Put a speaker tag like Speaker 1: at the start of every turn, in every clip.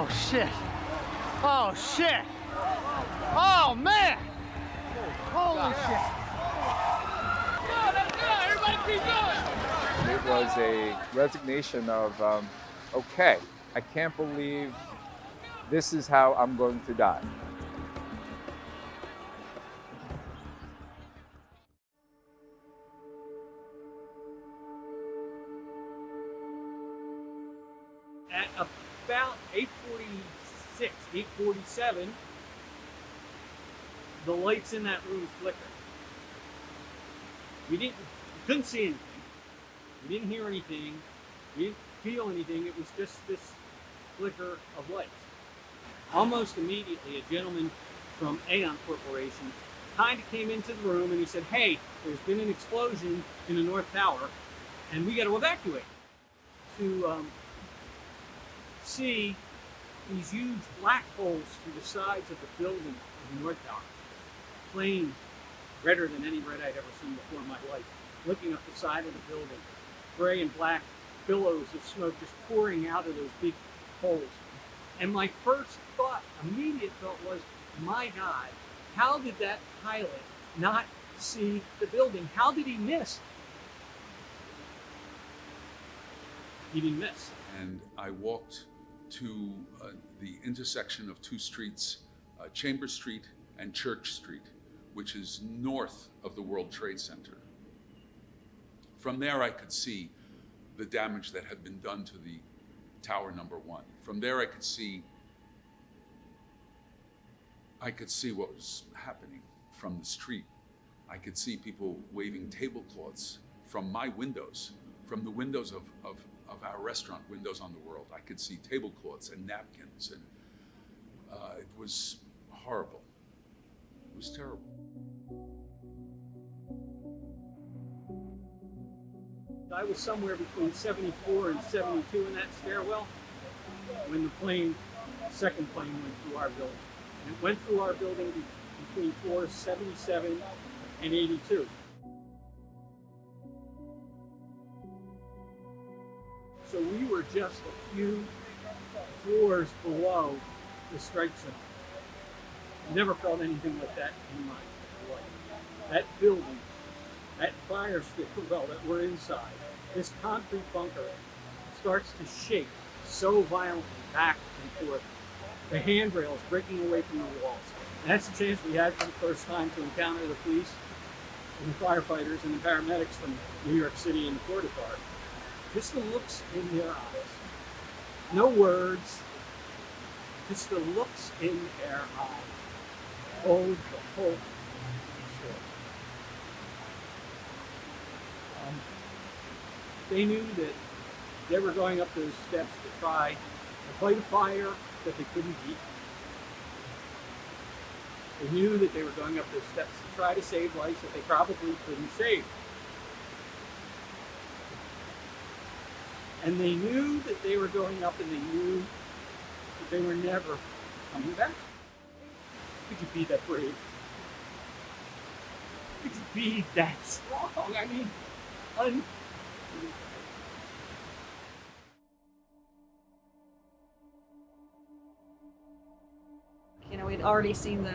Speaker 1: Oh shit. Oh shit. Oh man. Holy shit. Everybody keep going.
Speaker 2: It was a resignation of, okay, I can't believe this is how I'm going to die.
Speaker 3: At about 8:46, 8:47, the lights in that room flickered. We couldn't see anything. We didn't hear anything. We didn't feel anything. It was just this flicker of lights. Almost immediately, a gentleman from Aon Corporation kind of came into the room and he said, "Hey, there's been an explosion in the North Tower and we got to evacuate." To see these huge black holes through the sides of the building of the North Tower. Flames redder than any red I'd ever seen before in my life, looking up the side of the building. Gray and black billows of smoke just pouring out of those big holes. And my first thought, immediate thought was, my God, how did that pilot not see the building? How did he miss? He didn't miss.
Speaker 4: And I walked to the intersection of two streets, Chambers Street and Church Street, which is north of the World Trade Center. From there, I could see the damage that had been done to the Tower Number 1. From there, I could see what was happening from the street. I could see people waving tablecloths from my windows, from the windows of our restaurant, Windows on the World. I could see tablecloths and napkins, and it was horrible. It was terrible.
Speaker 3: I was somewhere between 74 and 72 in that stairwell when the second plane went through our building. And it went through our building between floors 77 and 82. So we were just a few floors below the strike zone. Never felt anything like that in my life. That building, that fire stairwell that we're inside, this concrete bunker starts to shake so violently back and forth. The handrails breaking away from the walls. And that's the chance we had for the first time to encounter the police and the firefighters and the paramedics from New York City and the Port Authority. Just the looks in their eyes. No words, just the looks in their eyes. Hold the hope short. They knew that they were going up those steps to try to fight a fire that they couldn't beat. They knew that they were going up those steps to try to save lives that they probably couldn't save. And they knew that they were going up, and they knew that they were never coming back. Could you be that brave? Could you be that strong? I mean,
Speaker 5: You know, we'd already seen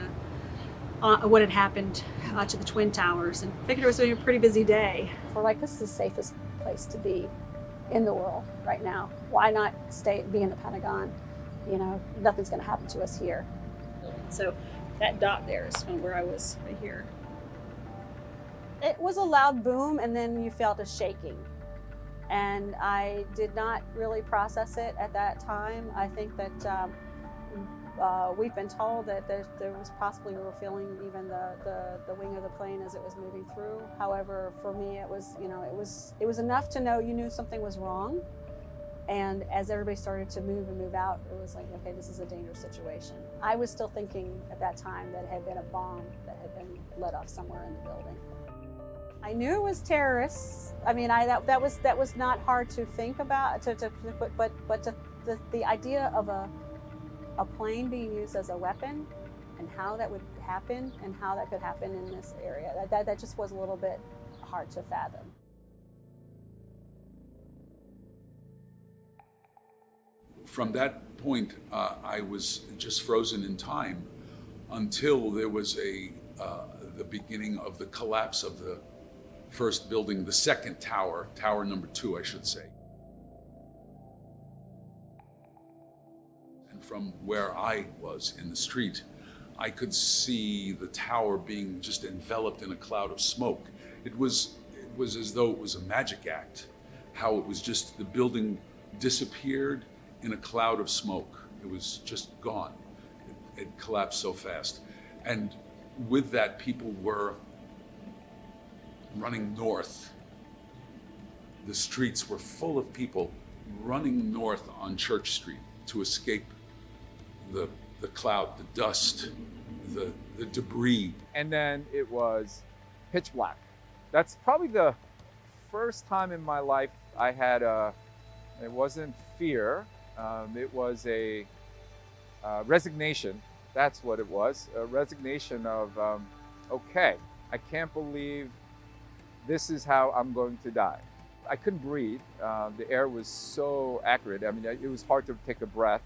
Speaker 5: what had happened to the Twin Towers, and figured it was going to be a pretty busy day.
Speaker 6: We're like, this is the safest place to be in the world right now. Why not be in the Pentagon? You know, nothing's going to happen to us here.
Speaker 5: So that dot there is where I was, right here.
Speaker 6: It was a loud boom, and then you felt a shaking. And I did not really process it at that time. I think that we've been told that there was possibly, we were feeling even the wing of the plane as it was moving through. However, for me, it was, you know, it was enough to know you knew something was wrong. And as everybody started to move and move out, it was like, okay, this is a dangerous situation. I was still thinking at that time that it had been a bomb that had been let off somewhere in the building. I knew it was terrorists. I mean, that was not hard to think about, but the idea of a plane being used as a weapon, and how that would happen, and how that could happen in this area, that just was a little bit hard to fathom.
Speaker 4: From that point, I was just frozen in time until there was the beginning of the collapse of the first building, the second tower, tower number 2, I should say. And from where I was in the street, I could see the tower being just enveloped in a cloud of smoke. It was as though it was a magic act, how it was just the building disappeared in a cloud of smoke. It was just gone. It collapsed so fast. And with that, people were running north. The streets were full of people running north on Church Street to escape the cloud, the dust, the debris.
Speaker 2: And then it was pitch black. That's probably the first time in my life I had it wasn't fear, it was a resignation. That's what it was, a resignation of, okay, I can't believe this is how I'm going to die. I couldn't breathe. The air was so acrid. I mean, it was hard to take a breath.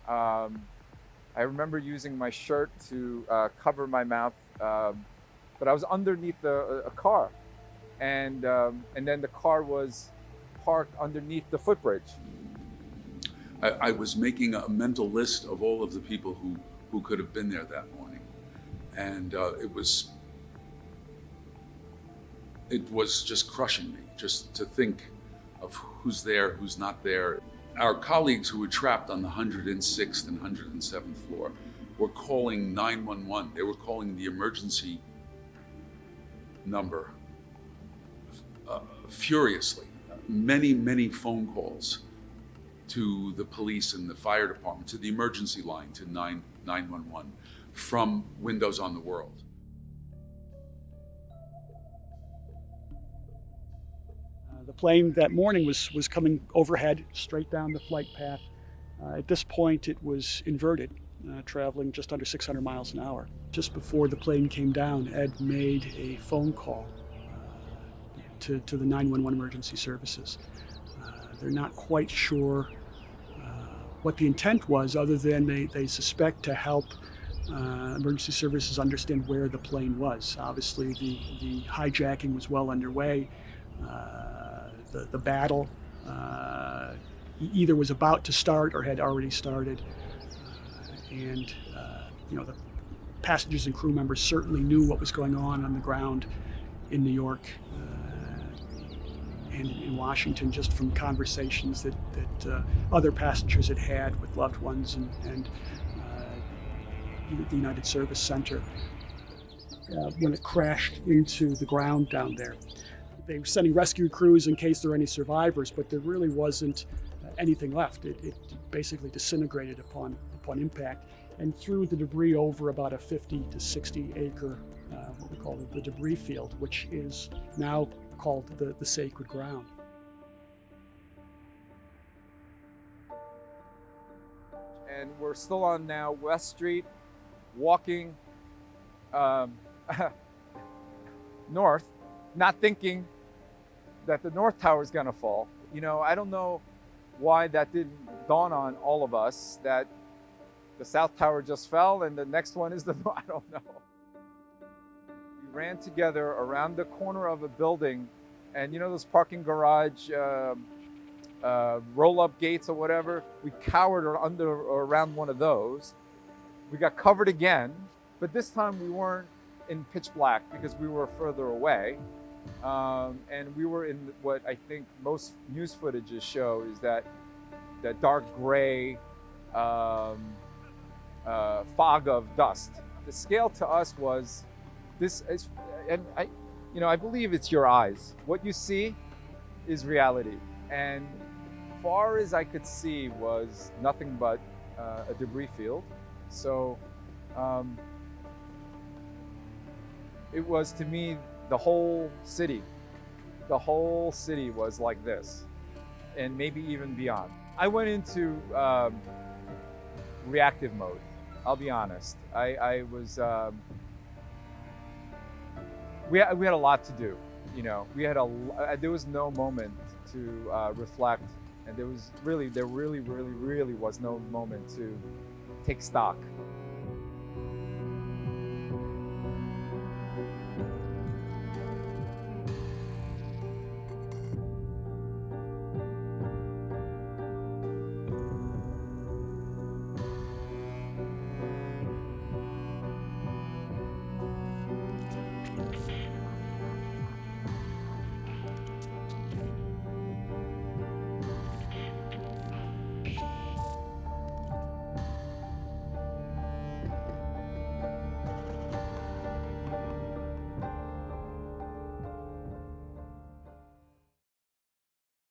Speaker 2: I remember using my shirt to cover my mouth, but I was underneath a car, and then the car was parked underneath the footbridge.
Speaker 4: I was making a mental list of all of the people who could have been there that morning, and it was just crushing me, just to think of who's there, who's not there. Our colleagues who were trapped on the 106th and 107th floor were calling 911. They were calling the emergency number furiously. Many phone calls to the police and the fire department, to the emergency line, to 911 from windows on the world.
Speaker 3: The plane that morning was coming overhead, straight down the flight path. At this point, it was inverted, traveling just under 600 miles an hour. Just before the plane came down, Ed made a phone call to the 911 emergency services. They're not quite sure what the intent was, other than they suspect to help emergency services understand where the plane was. Obviously, the hijacking was well underway. The battle either was about to start or had already started, and the passengers and crew members certainly knew what was going on the ground in New York and in Washington, just from conversations that other passengers had had with loved ones and the United Service Center when it crashed into the ground down there. They were sending rescue crews in case there were any survivors, but there really wasn't anything left. It basically disintegrated upon impact and threw the debris over about a 50 to 60 acre, what we call the debris field, which is now called the sacred ground.
Speaker 2: And we're still on now West Street, walking north, not thinking that the North Tower is going to fall. I don't know why that didn't dawn on all of us, that the South Tower just fell and the next one is I don't know. We ran together around the corner of a building, and those parking garage roll-up gates or whatever, we cowered around one of those. We got covered again, but this time we weren't in pitch black because we were further away. And we were in what I think most news footages show is that dark gray fog of dust. The scale to us was this, and I believe it's your eyes. What you see is reality, and far as I could see was nothing but a debris field. So it was, to me, the whole city was like this, and maybe even beyond. I went into reactive mode. I'll be honest. I was. We had a lot to do. There was no moment to reflect And there really was no moment to take stock.